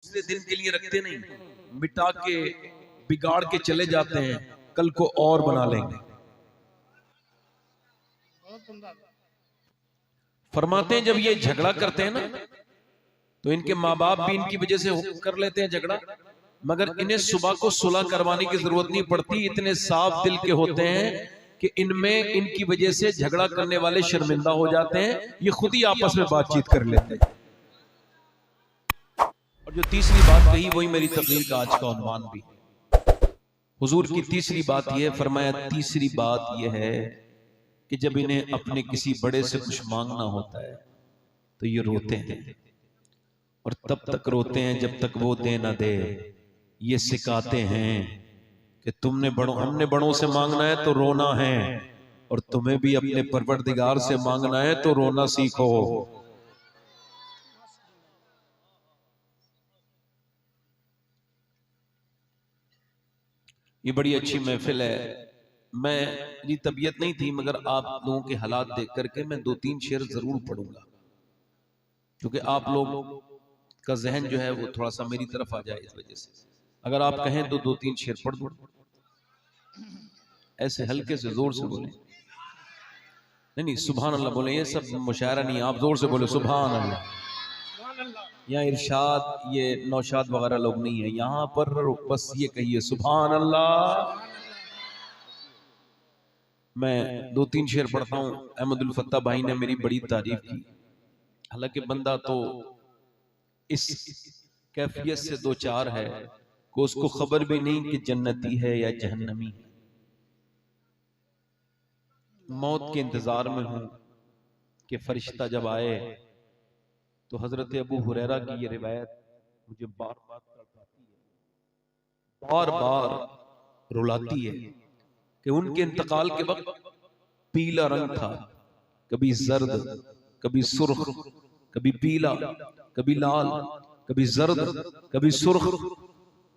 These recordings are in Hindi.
दूसरे दिन के लिए रखते नहीं, मिटा के बिगाड़ के चले जाते हैं, कल को और बना लेंगे। फरमाते हैं जब ये झगड़ा करते हैं ना, तो इनके माँ बाप भी इनकी वजह से कर लेते हैं झगड़ा, मगर इन्हें सुबह को सुलह करवाने की जरूरत नहीं पड़ती। इतने साफ दिल के होते हैं कि इनमें इनकी वजह से झगड़ा करने वाले शर्मिंदा हो जाते हैं, ये खुद ही आपस में बातचीत कर लेते हैं। और जो तीसरी बात कही वही मेरी तकरीर का आज का उन्वान भी। हुजूर की तीसरी बात यह, फरमाया तीसरी बात यह है कि जब इन्हें अपने किसी बड़े से कुछ मांगना होता है तो ये रोते हैं, और तब तक रोते हैं जब तक वो दे ना दे। ये सिखाते हैं कि हमने बड़ों से मांगना है तो रोना है, और तुम्हें भी अपने परवरदिगार से मांगना है तो रोना सीखो। ये बड़ी अच्छी महफिल है। मेरी तबीयत नहीं थी, मगर आप लोगों के हालात देख करके मैं 2-3 शेर जरूर पढ़ूंगा, क्योंकि आप लोग का जहन जो है वो थोड़ा सा मेरी तरफ आ जाए। इस वजह से अगर आप कहें तो 2-3 शेर पढ़ दो, ऐसे हल्के से जोर से बोले। नहीं, सुभान अल्लाह बोले, ये सब मुशायरा नहीं, आप जोर से बोले सुभान अल्लाह। यहाँ इरशाद ये नौशाद वगैरह लोग नहीं है यहाँ पर, बस ये कहिए सुभान अल्लाह। मैं 2-3 शेर पढ़ता हूँ। अहमदुल फत्ता भाई ने मेरी बड़ी तारीफ की, हालांकि बंदा तो इस कैफियत से 2-4 है कि उसको खबर भी नहीं कि जन्नती है या जहन्नमी है। मौत के इंतजार में हूं कि फरिश्ता जब आए तो हजरत अबू हुरैरा की ये रिवायत मुझे बार बार तड़पाती है, बार बार रुलाती है कि उनके इंतकाल के वक्त पीला रंग था, कभी जर्द, कभी सुर्ख, कभी पीला, कभी लाल, कभी जर्द, कभी सुर्ख,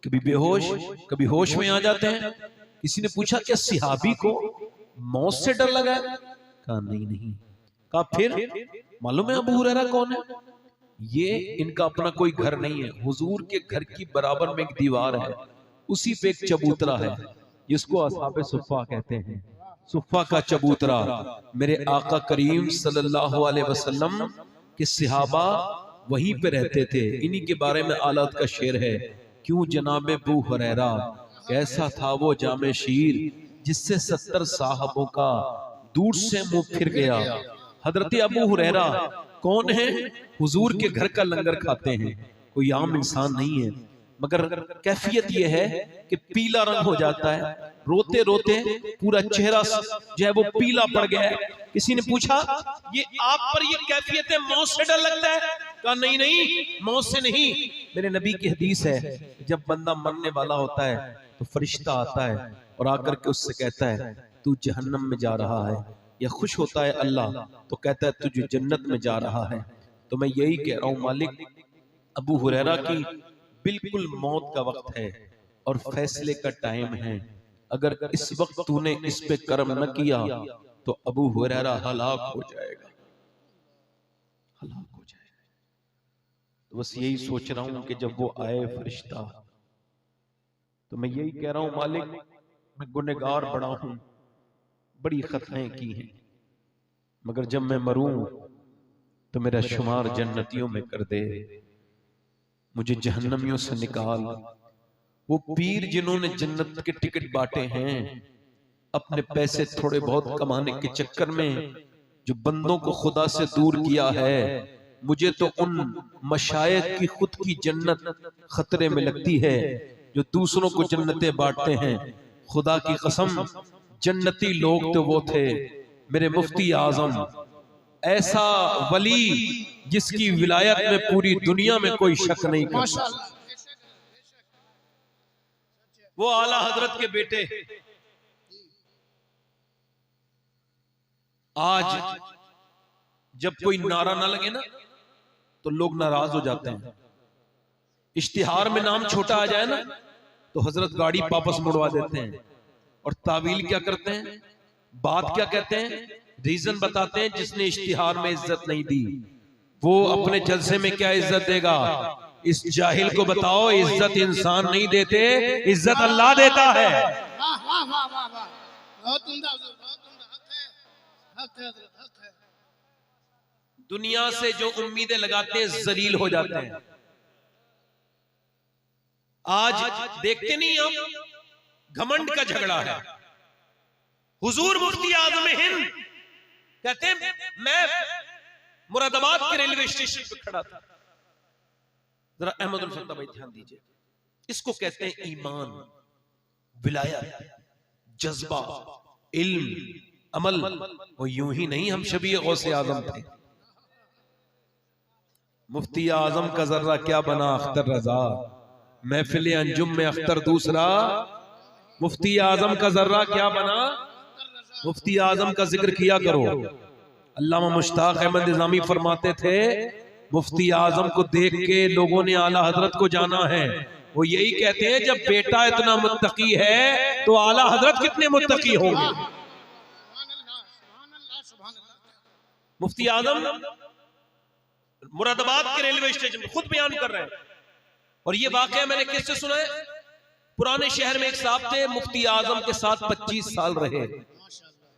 कभी बेहोश, कभी होश में आ जाते हैं। किसी ने पूछा क्या सिहाबी को मौत से डर लगा? कहा नहीं। कहा फिर मालूम है अबू हुरैरा कौन है? ये इनका अपना कोई घर नहीं है, हुजूर के घर की बराबर में एक दीवार है, उसी पे एक चबूतरा है जिसको असहाबे सुफ़ा कहते हैं। सुफ़ा का चबूतरा मेरे आका करीम सल्लल्लाहु अलैहि वसल्लम के सहाबा वहीं पे रहते थे। इन्हीं के बारे में आलात का शेर है, क्यों जनाबे अबू हुरैरा कैसा था वो जामे शीर जिससे 70 साहबों का दूर से मुंह फिर गया। हजरत अबू हुरैरा कौन है? हुजूर के घर का लंगर खाते हैं, कोई आम इंसान नहीं है, मगर कैफियत यह है कि पीला रंग हो जाता है, रोते रोते पूरा चेहरा जो है वो पीला पड़ गया है। किसी ने पूछा ये आप पर ये कैफियत है, मौत से डर लगता है? कहा नहीं, मौत से नहीं। मेरे नबी की हदीस है, जब बंदा मरने वाला होता है तो फरिश्ता आता है और आकर के उससे कहता है तू जहन्नम में जा रहा है, या खुश होता है अल्लाह तो कहता है तुझे जन्नत में जा रहा है। तो मैं यही कह रहा हूं मालिक, अबू हुरैरा की बिल्कुल मौत का वक्त है और फैसले का टाइम है। अगर इस वक्त तूने इस पे कर्म न किया तो अबू हुरैरा हलाक हो जाएगा, हलाक हो जाएगा। तो बस यही सोच रहा हूं कि जब वो आए फरिश्ता, तो मैं यही कह रहा हूं मालिक, मैं गुनहगार बड़ा हूं, बड़ी खताएं की हैं, मगर जब मैं मरूं तो मेरा शुमार जन्नतियों में कर दे, मुझे जहन्नमियों से निकाल। वो पीर जिन्होंने जन्नत के टिकट बांटे हैं, अपने पैसे थोड़े बहुत कमाने के चक्कर में जो बंदों को खुदा से दूर किया है, मुझे तो उन मशायख की खुद की जन्नत खतरे में लगती है जो दूसरों को जन्नतें बांटते हैं। खुदा की कसम, जन्नती लोग तो वो थे मेरे मुफ्ती आजम, ऐसा वली जिसकी विलायत में पूरी दुनिया में कोई शक नहीं करता। वो आला हजरत के बेटे। आज जब कोई नारा ना लगे ना तो लोग नाराज हो जाते हैं। इश्तिहार में नाम छोटा आ जाए ना तो हजरत गाड़ी वापस मुड़वा देते हैं। और तावील क्या करते हैं, बात क्या कहते हैं, रीजन बताते हैं, जिसने इश्तिहार में इज्जत नहीं दी वो अपने जलसे में क्या इज्जत देगा। इस जाहिल को बताओ, इज्जत इंसान नहीं देते, इज्जत अल्लाह देता है। वाह वाह वाह वाह वाह, बहुत उम्दा हुजूर, बहुत उम्दा। हक है हजरत, हक है। दुनिया से जो उम्मीदें लगाते हैं जलील हो जाते हैं। आज देखते नहीं हम, घमंड का झगड़ा है। हुजूर मुफ्ती आजम हिंद कहते हैं मैं मुरादाबाद के रेलवे स्टेशन पर खड़ा था। जरा अहमद उल फत्ता भाई ध्यान दीजिए, इसको कहते हैं ईमान, विलायत, जज्बा, इल्म, अमल। वो यूं ही नहीं हम शबीह गौसे आजम थे। मुफ्ती आजम का जर्रा क्या बना अख्तर रजा, महफिल अंजुम में अख्तर दूसरा। मुफ्ती आजम का जर्रा क्या बना, मुफ्ती आजम का जिक्र किया करो। अल्लामा मुश्ताक अहमद निज़ामी फरमाते थे, मुफ्ती आजम को देख के लोगों ने आला हजरत को जाना है। वो यही कहते हैं जब बेटा इतना मुत्तकी है तो आला हजरत कितने मुत्तकी होंगे। मुफ्ती आजम मुरादाबाद के रेलवे स्टेशन में खुद बयान कर रहे हैं, और ये वाकया मैंने किससे सुना है? पुराने शहर में एक साहब थे, मुफ्ती आजम के साथ 25 साल रहे।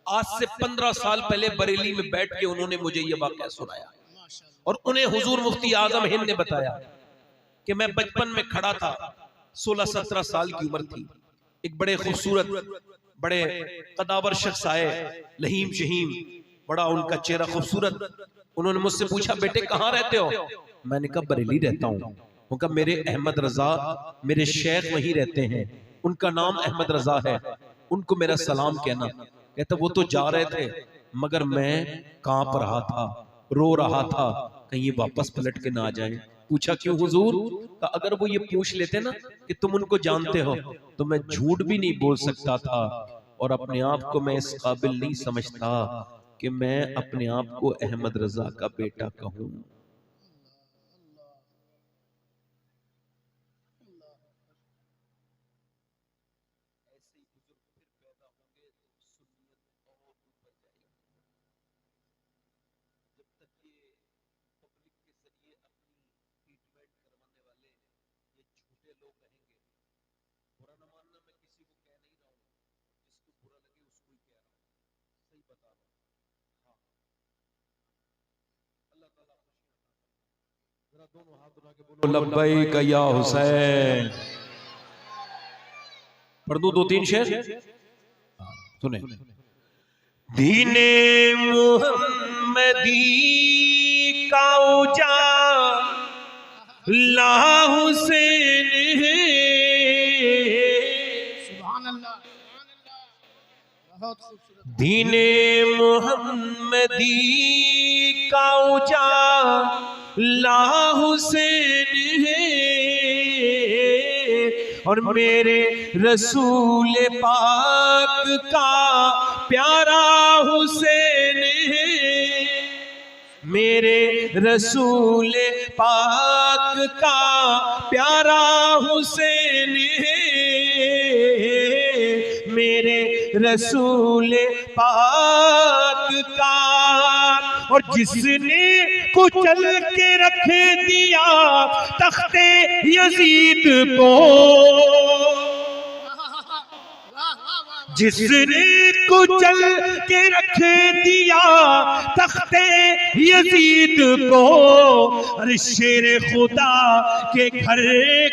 आज से 15 साल पहले बरेली में बैठ के उन्होंने मुझे ये वाकया सुनाया, और उन्हें हुजूर मुफ्ती आजम हिंद ने बताया कि मैं बचपन में खड़ा था, 16-17 साल की उम्र थी। एक बड़े खूबसूरत, बड़े कदावर शख्स आए, लहीम शहीम, बड़ा उनका चेहरा खूबसूरत। उन्होंने मुझसे पूछा, बेटे कहाँ रहते हो? मैंने कहा बरेली रहता हूँ। उनका मेरे अहमद रजा, मेरे शेख वहीं रहते हैं, उनका नाम अहमद रजा है, उनको मेरा सलाम कहना। कहता वो तो जा रहे थे मगर मैं कांप रहा था, रो रहा था, कहीं वापस पलट के ना आ जाए। पूछा क्यों हुजूर? का अगर वो ये पूछ लेते ना कि तुम उनको जानते हो तो मैं झूठ भी नहीं बोल सकता था, और अपने आप को मैं इस काबिल नहीं समझता कि मैं अपने आप को अहमद रजा का बेटा कहूं। लब्बैक या हुसैन। पढ़ दूं 2-3 शेर, सुने। दीने मुहम्मदी का उजाला हुसैन है, सुभान अल्लाह, सुभान अल्लाह, बहुत खूबसूरत। दीने मुहम्मदी का उजाला हुसैन है, और मेरे रसूल पाक का प्यारा हुसैन है, मेरे रसूल पाक का प्यारा हुसैन है, मेरे रसूल पाक का। और जिसने कुचल के रख दिया तख्ते यजीद को, जिसने कुचल के रख दिया तख्ते यजीद को, अरे शेर खुदा के घर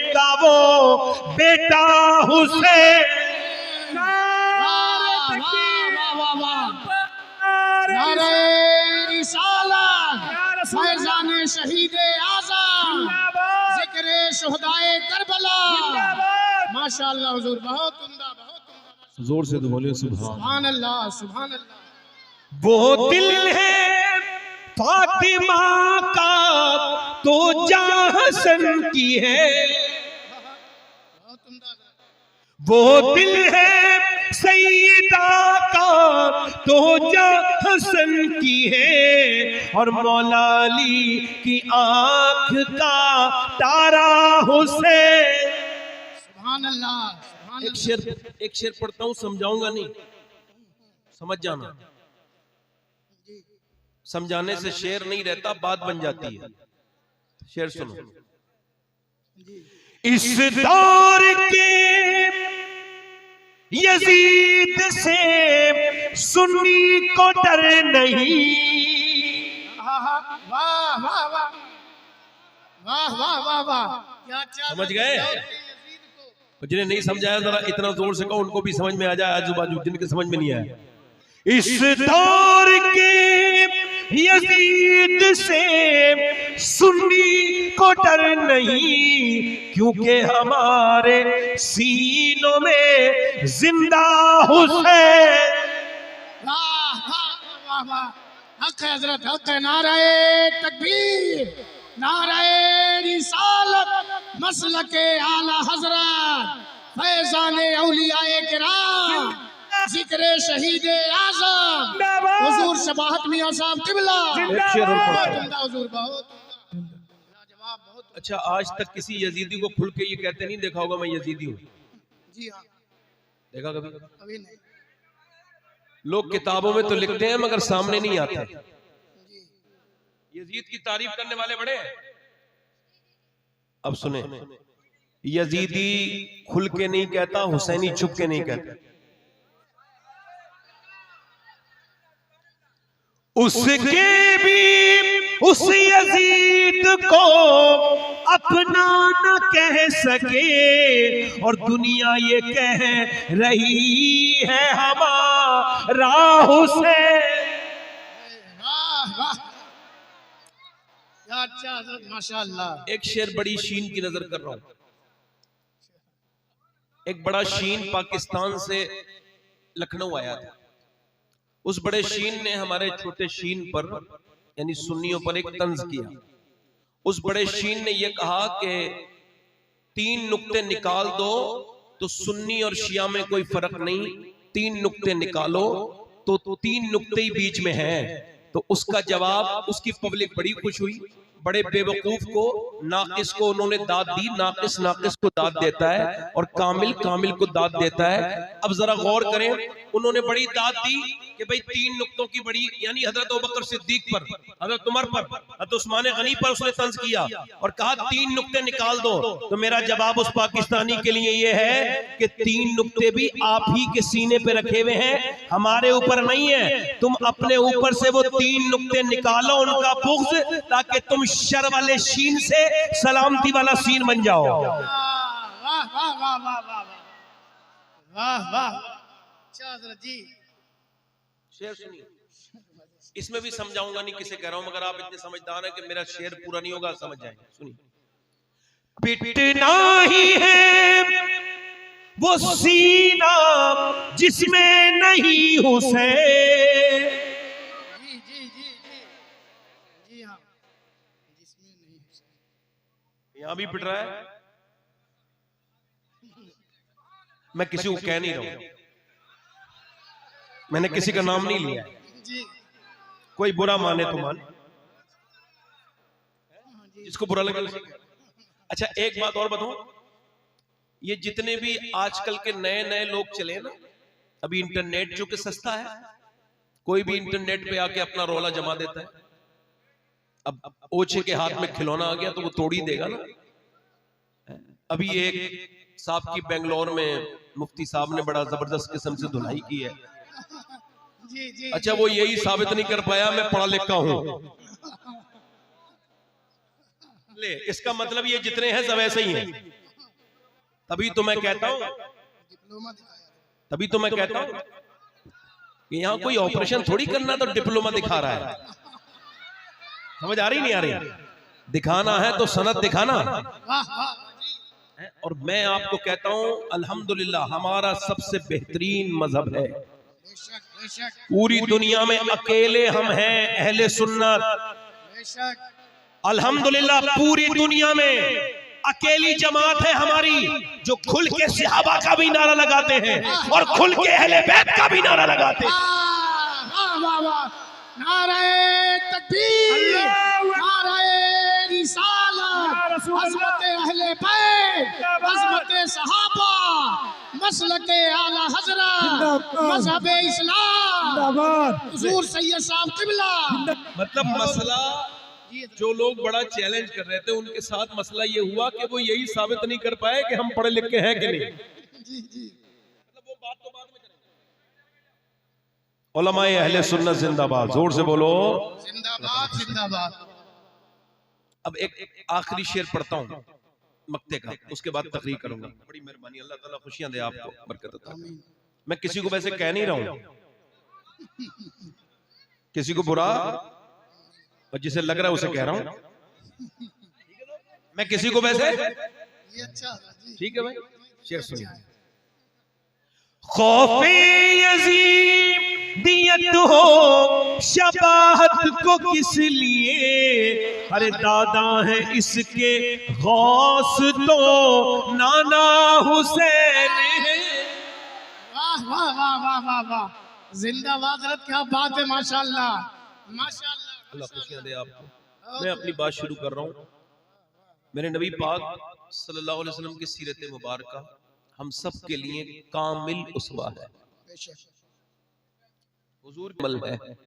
का वो बेटा हुसैन। फैजान शहीद आज़म, जिक्र शुहदाए करबला। माशाअल्लाह हुजूर, बहुत उम्दा, बहुत उम्दा। जोर से तो बोले सुभान अल्लाह, सुभान अल्लाह। वो दिल है फातिमा का तो जहां हसन की है, बहुत उम्दा। वो दिल है सैयदा का तो जहां हसन की है, और मौला अली की आंख का तारा हुसैन। सुभान अल्लाह, सुभान एक शेर पढ़ता हूं, समझाऊंगा नहीं, समझ जाना। समझाने से शेर नहीं रहता, बात बन जाती है। शेर सुनो। इस दौर के यजीद से सुन्नी को डर नहीं। वाह वाह वाह वाह वाह वाह वाह, क्या समझ गए? जिन्हें नहीं समझाया जरा इतना जोर से कहो उनको भी समझ में आ जाए, आजू बाजू जिनके समझ में नहीं आया। इस दौर के यजीद से सुन्नी को डर नहीं, क्योंकि हमारे सीनों में जिंदा हुसैन। वाह वाह वाह वाह, हक है हजरत, हक है। नाराए तकबीर, नाराए रिसालत, मसलके आला हजरत, फैजाने औलियाए किराम, जिक्र शहीद आज़म हुजूर शबाहत मियां साहब किबला। हुजूर बहुत लाजवाब, बहुत अच्छा, आज तक किसी यजीदी को खुल के ये कहते नहीं देखा होगा मैं यजीदी हूँ? जी हाँ, देखा कभी? अभी नहीं। लोग किताबों में तो लिखते हैं मगर सामने नहीं आते। जी यजीद की तारीफ करने वाले बड़े हैं। अब सुने, यजीदी खुल के नहीं कहता, हुसैनी छुप के नहीं कहता। उसके भी उस यजीद को अपना न कह सके, और दुनिया ये कह रही है हमारा हुसैन। वाह वाह, क्या अच्छा हजरत, माशाअल्लाह। एक शेर बड़ी शीन की नजर कर रहा हूं। एक बड़ा शीन पाकिस्तान से लखनऊ आया था। उस बड़े शीन ने हमारे छोटे शीन पर यानी सुन्नियों पर एक तंज किया। उस बड़े शीन ने यह कहा कि 3 नुक्ते निकाल दो तो सुन्नी और शिया में कोई फर्क नहीं, 3 नुक्ते निकालो तो 3 नुक्ते ही बीच में हैं। तो उसका जवाब, उसकी पब्लिक बड़ी खुश हुई। बड़े बेवकूफ को, नाकिस को उन्होंने दाद दी। नाकिस नाकिस को दाद देता है और कामिल कामिल को दाद देता है। अब जरा गौर करें, उन्होंने बड़ी दाद दी कि भाई 3 नुक्तों की बड़ी, यानी हजरत अबू बकर सिद्दीक पर, हजरत उमर पर, हजरत उस्मान गनी पर उसने तंज किया और कहा 3 नुक्ते निकाल दो। तो मेरा जवाब उस पाकिस्तानी के लिए ये है कि 3 नुक्ते भी आप ही के सीने पे रखे हुए हैं, हमारे ऊपर नहीं है। तुम अपने ऊपर से वो 3 नुक्ते निकालो, उनका बुग़्ज़, ताकि तुम शर वाले शीन से सलामती वाला सीन बन जाओ। वाह वाह वाह वाह वाह वाह वाह वाह, अच्छा हजरत जी। शेर सुनिए, इसमें भी समझाऊंगा नहीं किसे कह रहा हूं, मगर आप इतने समझदार हैं कि मेरा शेर पूरा नहीं होगा, समझ जाएंगे। सुनिए, पिटना ही है वो सीना जिसमें नहीं हुसैन। जी जी जी जी जी हाँ, जिसमें नहीं हुसैन। यहां भी पिट रहा है। मैं किसी को कह नहीं रहा हूं, मैंने किसी का नाम नहीं लिया। जी कोई बुरा माने तो माने, जिसको बुरा लगे। अच्छा, एक बात और बताऊं, ये जितने भी आजकल के नए नए लोग चले ना, अभी इंटरनेट जो कि सस्ता है, कोई भी इंटरनेट पे आके अपना रौला जमा देता है। अब ओछे के हाथ में खिलौना आ गया तो वो तोड़ ही देगा ना। अभी एक साहब की बेंगलोर में मुफ्ती साहब ने बड़ा जबरदस्त किस्म से धुलाई की है। जी जी। अच्छा, वो यही साबित नहीं कर पाया मैं पढ़ा लिखा हूं। ले, इसका मतलब ये जितने हैं सब ऐसे ही हैं। तभी तो मैं कहता हूं, डिप्लोमा दिखाया, तभी तो मैं कहता हूं कि यहां कोई ऑपरेशन थोड़ी करना तो डिप्लोमा दिखा रहा है। समझ आ रही नहीं आ रही? दिखाना है तो सनद दिखाना। वाह वाह जी। और मैं आपको कहता हूं, अल्हम्दुलिल्लाह हमारा सबसे बेहतरीन मजहब है। बेशक बेशक पूरी दुनिया में अकेले हम हैं अहले सुन्नत। बेशक, अल्हम्दुलिल्लाह पूरी दुनिया में अकेली जमात है हमारी जो खुल के सहाबा का भी नारा लगाते हैं और खुल के अहले बैत का भी नारा लगाते हैं। वाह वाह वाह, नाराए तकबीर, नाराए रिसालत, अज़मत अहले बैत, अज़मत सहाबा, मसलके आला हज़रत, मज़हब इस्लाम, हुज़ूर सैयद साहब क़िबला। मतलब मसला जी हजरत। जो लोग बड़ा चैलेंज कर रहे थे उनके साथ मसला ये हुआ कि वो यही साबित नहीं कर पाए कि हम पढ़े लिखे हैं कि नहीं। जी जी मतलब वो बात तो बाद में करेंगे। उलमाए अहले सुन्नत जिंदाबाद, जोर से बोलो। जिंदाबाद जिंदाबाद। अब एक आखिरी शेर पढ़ता हूं मक्ते का, उसके बाद तकरीर करूंगा। बड़ी मेहरबानी, अल्लाह ताला खुशियां दे आपको, बरकत अता करे। आमीन। मैं किसी को वैसे कह नहीं रहा हूं, किसी को बुरा, और जिसे लग रहा है उसे कह रहा हूं। मैं किसी को वैसे, ये अच्छा जी। ठीक है भाई, शेर सुनिए। खौफे यजीदियत हो शबाहत को किस लिए, अरे दादा है इसके गौस तो नाना हुसैन है। वाह वाह वाह वाह वाह वाह, जिंदाबाद हजरत, क्या बात है, माशाल्लाह माशाल्लाह। अल्लाह खुशियां दे आपको। मैं अपनी बात शुरू कर रहा हूं। मेरे नबी पाक सल्लल्लाहु अलैहि वसल्लम की सीरत मुबारका हम सब के लिए कामिल उसवा है, बेशक। हुजूर अमल है।